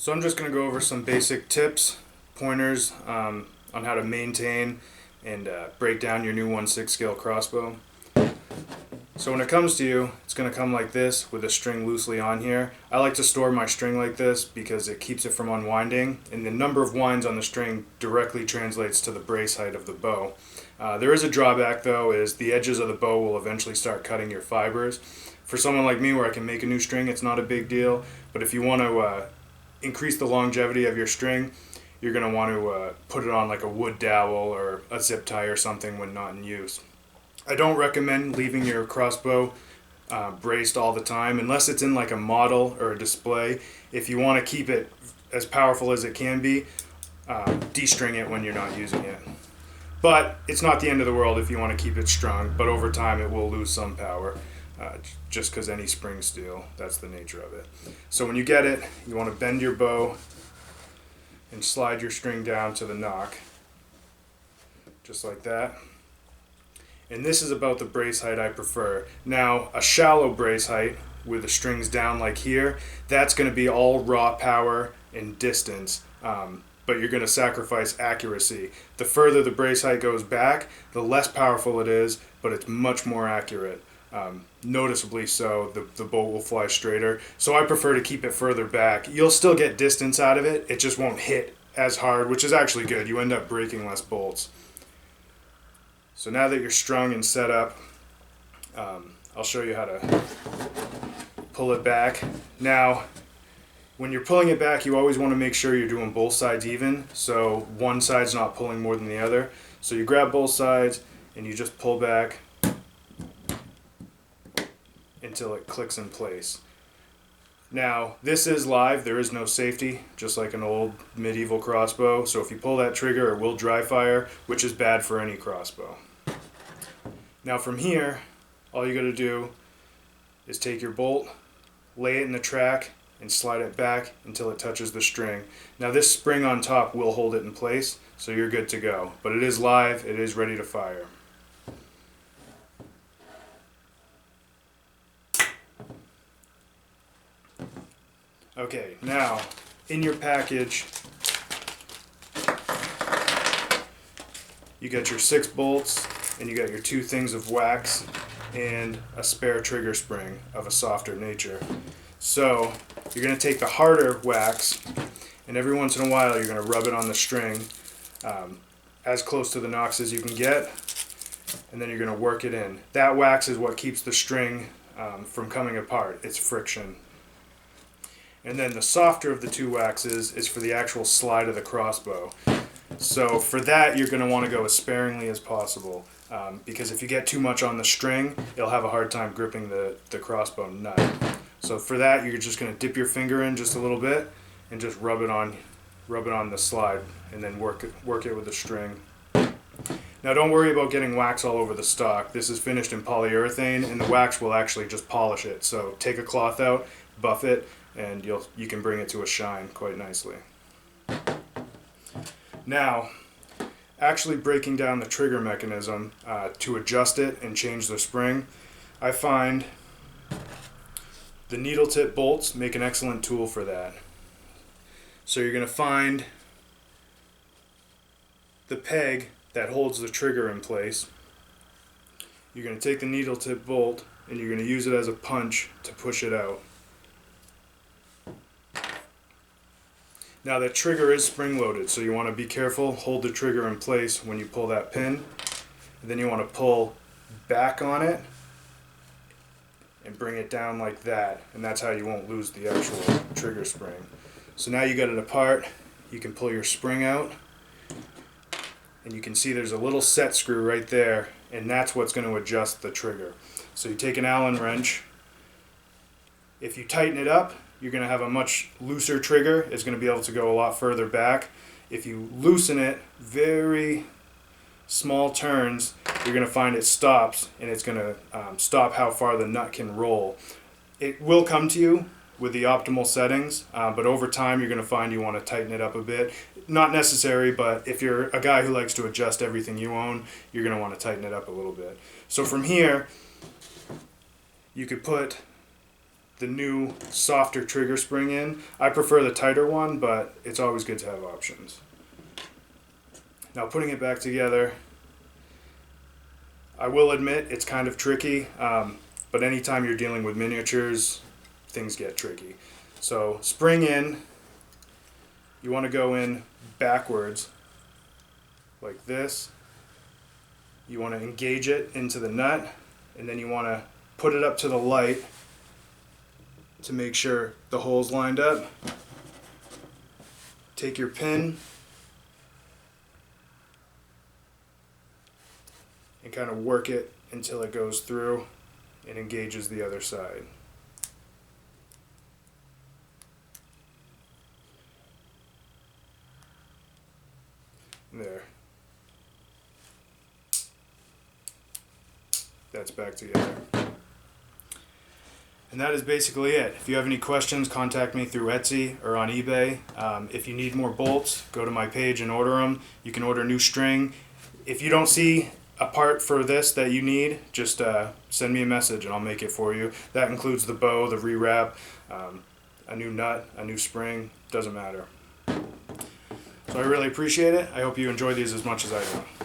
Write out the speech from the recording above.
So I'm just going to go over some basic tips, pointers on how to maintain and break down your new 1/6 scale crossbow. So when it comes to you, it's going to come like this with a string loosely on here. I like to store my string like this because it keeps it from unwinding, and the number of winds on the string directly translates to the brace height of the bow. There is a drawback though, is the edges of the bow will eventually start cutting your fibers. For someone like me where I can make a new string, it's not a big deal, but if you want to increase the longevity of your string, you're going to want to put it on like a wood dowel or a zip tie or something when not in use. I don't recommend leaving your crossbow braced all the time unless it's in like a model or a display. If you want to keep it as powerful as it can be, de-string it when you're not using it. But it's not the end of the world if you want to keep it strong, but over time it will lose some power. Just because any springs do. That's the nature of it. So when you get it, you want to bend your bow and slide your string down to the nock, just like that. And this is about the brace height I prefer. Now, a shallow brace height with the strings down like here, that's going to be all raw power and distance, but you're going to sacrifice accuracy. The further the brace height goes back, the less powerful it is, but it's much more accurate. Noticeably so, the bolt will fly straighter. So I prefer to keep it further back. You'll still get distance out of it, it just won't hit as hard, which is actually good. You end up breaking less bolts. So now that you're strung and set up, I'll show you how to pull it back. Now, when you're pulling it back, you always want to make sure you're doing both sides even, so one side's not pulling more than the other. So you grab both sides and you just pull back until it clicks in place. Now, this is live, there is no safety, just like an old medieval crossbow, so if you pull that trigger it will dry fire, which is bad for any crossbow. Now from here, all you gotta do is take your bolt, lay it in the track, and slide it back until it touches the string. Now this spring on top will hold it in place, so you're good to go. But it is live, it is ready to fire. Okay, now in your package you got your 6 bolts and you got your 2 things of wax and a spare trigger spring of a softer nature. So you're going to take the harder wax and every once in a while you're going to rub it on the string as close to the nocks as you can get, and then you're going to work it in. That wax is what keeps the string from coming apart. It's friction. And then the softer of the 2 waxes is for the actual slide of the crossbow. So for that you're going to want to go as sparingly as possible, because if you get too much on the string, you'll have a hard time gripping the crossbow nut. So for that you're just going to dip your finger in just a little bit and just rub it on the slide, and then work it with the string. Now don't worry about getting wax all over the stock. This is finished in polyurethane and the wax will actually just polish it. So take a cloth out, buff it, and you can bring it to a shine quite nicely. Now, actually breaking down the trigger mechanism to adjust it and change the spring, I find the needle tip bolts make an excellent tool for that. So you're going to find the peg that holds the trigger in place. You're going to take the needle tip bolt and you're going to use it as a punch to push it out. Now that trigger is spring loaded, so you want to be careful, hold the trigger in place when you pull that pin, and then you want to pull back on it and bring it down like that, and that's how you won't lose the actual trigger spring. So now you got it apart, you can pull your spring out, and you can see there's a little set screw right there, and that's what's going to adjust the trigger. So you take an Allen wrench. If you tighten it up, you're going to have a much looser trigger. It's going to be able to go a lot further back. If you loosen it, very small turns, you're going to find it stops, and it's going to stop how far the nut can roll. It will come to you with the optimal settings, but over time you're going to find you want to tighten it up a bit. Not necessary, but if you're a guy who likes to adjust everything you own, you're going to want to tighten it up a little bit. So from here, you could put the new softer trigger spring in. I prefer the tighter one, but it's always good to have options. Now putting it back together, I will admit it's kind of tricky, but anytime you're dealing with miniatures, things get tricky. So spring in, you want to go in backwards like this. You want to engage it into the nut, and then you want to put it up to the light to make sure the hole's lined up. Take your pin and kind of work it until it goes through and engages the other side. There. That's back together. And that is basically it. If you have any questions, contact me through Etsy or on eBay. If you need more bolts, go to my page and order them. You can order new string. If you don't see a part for this that you need, just send me a message and I'll make it for you. That includes the bow, the rewrap, a new nut, a new spring, doesn't matter. So I really appreciate it. I hope you enjoy these as much as I do.